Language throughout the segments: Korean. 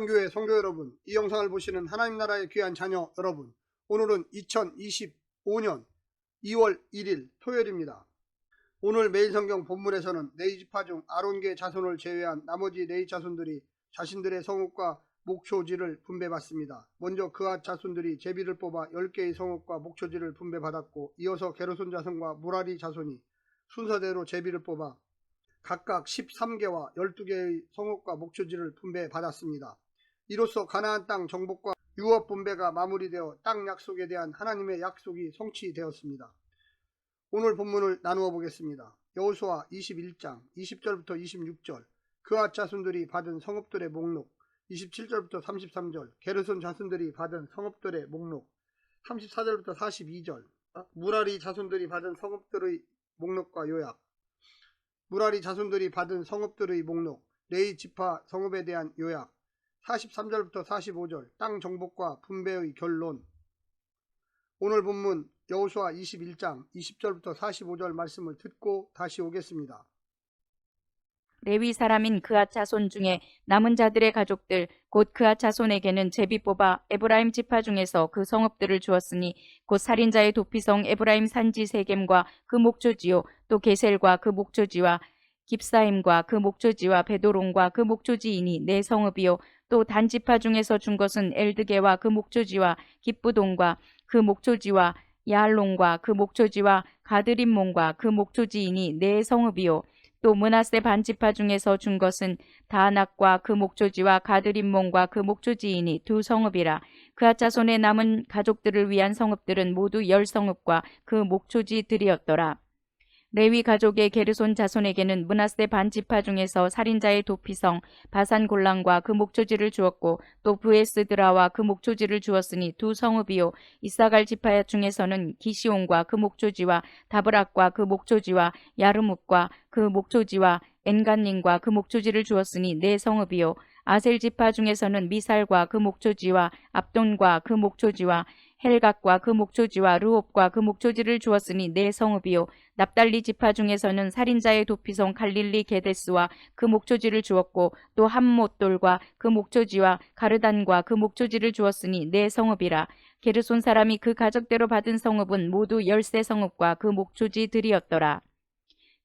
하나님교회 성도 여러분, 이 영상을 보시는 하나님 나라의 귀한 자녀 여러분, 오늘은 2025년 2월 1일 토요일입니다. 오늘 매일 성경 본문에서는 레위 지파 중 아론계 자손을 제외한 나머지 레위 자손들이 자신들의 성읍과 목초지를 분배받습니다. 먼저 그앗 자손들이 제비를 뽑아 10개의 성읍과 목초지를 분배받았고, 이어서 게르손 자손과 무라리 자손이 순서대로 제비를 뽑아 각각 13개와 12개의 성읍과 목초지를 분배받았습니다. 이로써 가나안 땅 정복과 유업 분배가 마무리되어 땅 약속에 대한 하나님의 약속이 성취되었습니다. 오늘 본문을 나누어 보겠습니다. 여호수아 21장 20절부터 26절, 그앗 자손들이 받은 성읍들의 목록, 27절부터 33절, 게르손 자손들이 받은 성읍들의 목록, 34절부터 42절, 무라리 자손들이 받은 성읍들의 목록과 요약, 무라리 자손들이 받은 성읍들의 목록, 레위 지파 성읍에 대한 요약, 43절부터 45절, 땅 정복과 분배의 결론. 오늘 본문 여호수아 21장 20절부터 45절 말씀을 듣고 다시 오겠습니다. 레위 사람인 그앗 자손 중에 남은 자들의 가족들 곧 그앗 자손에게는 제비 뽑아 에브라임 지파 중에서 그 성읍들을 주었으니 곧 살인자의 도피성 에브라임 산지 세겜과 그 목초지요, 또 게셀과 그 목초지와 깁사임과 그 목초지와 베도론과 그 목초지이니 네 성읍이요, 또 단 지파 중에서 준 것은 엘드게와 그 목초지와 깁부동과 그 목초지와 야알론과 그 목초지와 가드림몬과 그 목초지이니 네 성읍이요, 또 므낫세 반지파 중에서 준 것은 다낙과 그 목초지와 가드림몬과 그 목초지이니 두 성읍이라. 그앗 자손의 남은 가족들을 위한 성읍들은 모두 10성읍과 그 목초지들이었더라. 레위 가족의 게르손 자손에게는 므낫세 반지파 중에서 살인자의 도피성 바산 골란과 그 목초지를 주었고, 또 브에스드라와 그 목초지를 주었으니 두 성읍이요, 이사갈 지파 중에서는 기시온과 그 목초지와 다브락과 그 목초지와 야르뭇과 그 목초지와 엔간님과 그 목초지를 주었으니 네 성읍이요, 아셀 지파 중에서는 미살과 그 목초지와 압돈과 그 목초지와 헬각과 그 목초지와 르옵과 그 목초지를 주었으니 네 성읍이요, 납달리 지파 중에서는 살인자의 도피성 갈릴리 게데스와 그 목초지를 주었고, 또 함못돌과 그 목초지와 가르단과 그 목초지를 주었으니 네 성읍이라. 게르손 사람이 그 가족대로 받은 성읍은 모두 13성읍과 그 목초지들이었더라.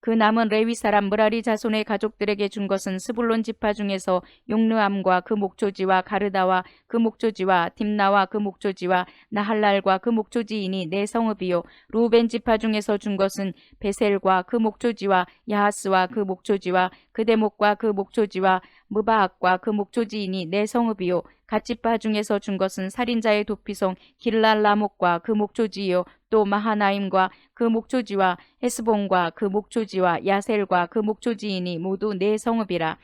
그 남은 레위 사람 무라리 자손의 가족들에게 준 것은 스불론 지파 중에서 용르암과 그 목초지와 가르다와 그 목초지와 딥나와 그 목초지와 나할랄과 그 목초지이니 네 성읍이요, 루벤 지파 중에서 준 것은 베셀과 그 목초지와 야하스와 그 목초지와 그데목과 그 목초지와 무바악과 그 목초지이니 네 성읍이요, 갓지파 중에서 준 것은 살인자의 도피성 길랄라목과 그 목초지요, 또 마하나임과 그 목초지와 헤스본과 그 목초지와 야셀과 그 목초지이니 모두 네 성읍이라.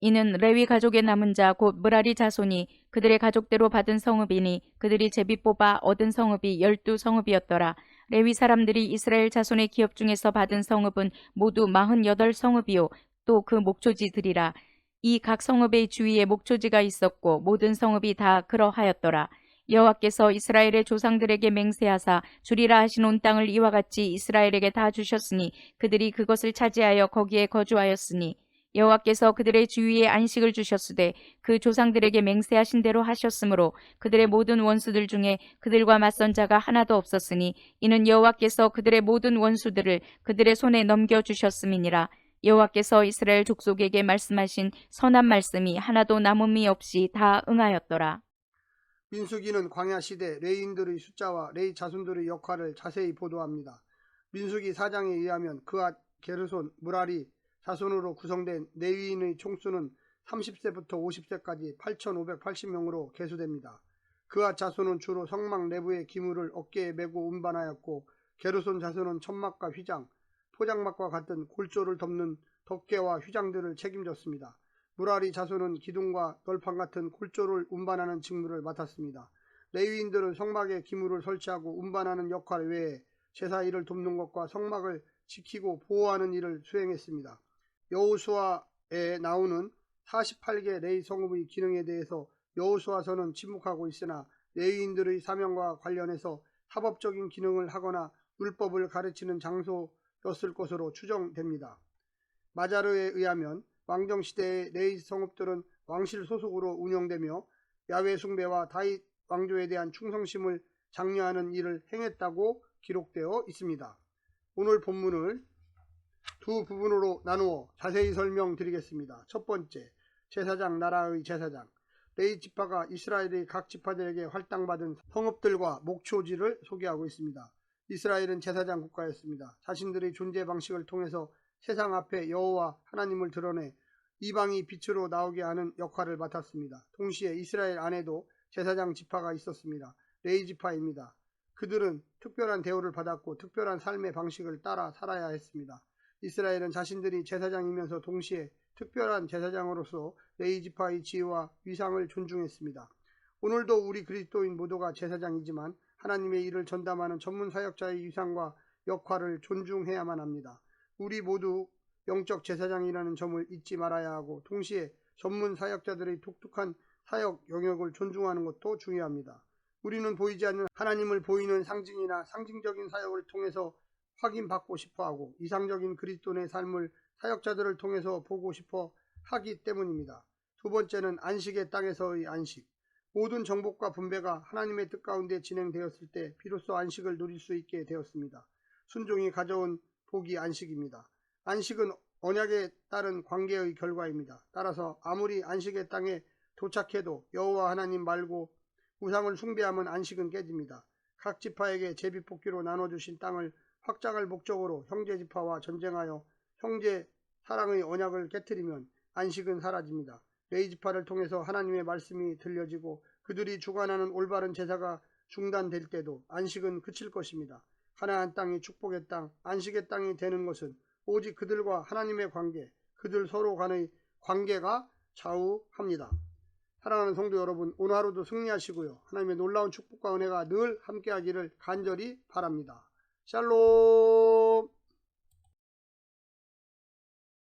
이는 레위 가족의 남은 자 곧 무라리 자손이 그들의 가족대로 받은 성읍이니 그들이 제비 뽑아 얻은 성읍이 12성읍이었더라. 레위 사람들이 이스라엘 자손의 기업 중에서 받은 성읍은 모두 48성읍이요, 또 그 목초지들이라. 이 각 성읍의 주위에 목초지가 있었고 모든 성읍이 다 그러하였더라. 여호와께서 이스라엘의 조상들에게 맹세하사 주리라 하신 온 땅을 이와 같이 이스라엘에게 다 주셨으니 그들이 그것을 차지하여 거기에 거주하였으니, 여호와께서 그들의 주위에 안식을 주셨으되 그 조상들에게 맹세하신 대로 하셨으므로 그들의 모든 원수들 중에 그들과 맞선 자가 하나도 없었으니, 이는 여호와께서 그들의 모든 원수들을 그들의 손에 넘겨주셨음이니라. 여호와께서 이스라엘 족속에게 말씀하신 선한 말씀이 하나도 남음이 없이 다 응하였더라. 민수기는 광야 시대 레위인들의 숫자와 레위 자손들의 역할을 자세히 보도합니다. 민수기 4장에 의하면 그앗, 게르손, 무라리 자손으로 구성된 레위인의 총수는 30세부터 50세까지 8,580명으로 계수됩니다. 그앗 자손은 주로 성막 내부의 기물을 어깨에 메고 운반하였고, 게르손 자손은 천막과 휘장, 포장막과 같은 골조를 덮는 덮개와 휘장들을 책임졌습니다. 무라리 자손은 기둥과 널판 같은 골조를 운반하는 직무를 맡았습니다. 레위인들은 성막에 기물을 설치하고 운반하는 역할 외에 제사 일을 돕는 것과 성막을 지키고 보호하는 일을 수행했습니다. 여호수아에 나오는 48개 레위 성읍의 기능에 대해서 여호수아서는 침묵하고 있으나 레위인들의 사명과 관련해서 합법적인 기능을 하거나 율법을 가르치는 장소였을 것으로 추정됩니다. 마자르에 의하면 왕정시대의 레위 성읍들은 왕실 소속으로 운영되며 야훼 숭배와 다윗 왕조에 대한 충성심을 장려하는 일을 행했다고 기록되어 있습니다. 오늘 본문을 두 부분으로 나누어 자세히 설명드리겠습니다. 첫 번째, 제사장 나라의 제사장. 레위 지파가 이스라엘의 각 지파들에게 할당받은 성읍들과 목초지를 소개하고 있습니다. 이스라엘은 제사장 국가였습니다. 자신들의 존재 방식을 통해서 세상 앞에 여호와 하나님을 드러내 이방이 빛으로 나오게 하는 역할을 맡았습니다. 동시에 이스라엘 안에도 제사장 지파가 있었습니다. 레위 지파입니다. 그들은 특별한 대우를 받았고 특별한 삶의 방식을 따라 살아야 했습니다. 이스라엘은 자신들이 제사장이면서 동시에 특별한 제사장으로서 레위 지파의 지위와 위상을 존중했습니다. 오늘도 우리 그리스도인 모두가 제사장이지만 하나님의 일을 전담하는 전문 사역자의 위상과 역할을 존중해야만 합니다. 우리 모두 영적 제사장이라는 점을 잊지 말아야 하고 동시에 전문 사역자들의 독특한 사역 영역을 존중하는 것도 중요합니다. 우리는 보이지 않는 하나님을 보이는 상징이나 상징적인 사역을 통해서 확인받고 싶어하고 이상적인 그리스도인의 삶을 사역자들을 통해서 보고 싶어 하기 때문입니다. 두 번째는 안식의 땅에서의 안식. 모든 정복과 분배가 하나님의 뜻 가운데 진행되었을 때 비로소 안식을 누릴 수 있게 되었습니다. 순종이 가져온 복이 안식입니다. 안식은 언약에 따른 관계의 결과입니다. 따라서 아무리 안식의 땅에 도착해도 여호와 하나님 말고 우상을 숭배하면 안식은 깨집니다. 각 지파에게 제비뽑기로 나눠주신 땅을 확장할 목적으로 형제 지파와 전쟁하여 형제 사랑의 언약을 깨뜨리면 안식은 사라집니다. 레위 지파를 통해서 하나님의 말씀이 들려지고 그들이 주관하는 올바른 제사가 중단될 때도 안식은 그칠 것입니다. 가나안 땅이 축복의 땅, 안식의 땅이 되는 것은 오직 그들과 하나님의 관계, 그들 서로 간의 관계가 좌우합니다. 사랑하는 성도 여러분, 오늘 하루도 승리하시고요. 하나님의 놀라운 축복과 은혜가 늘 함께하기를 간절히 바랍니다. 샬롬.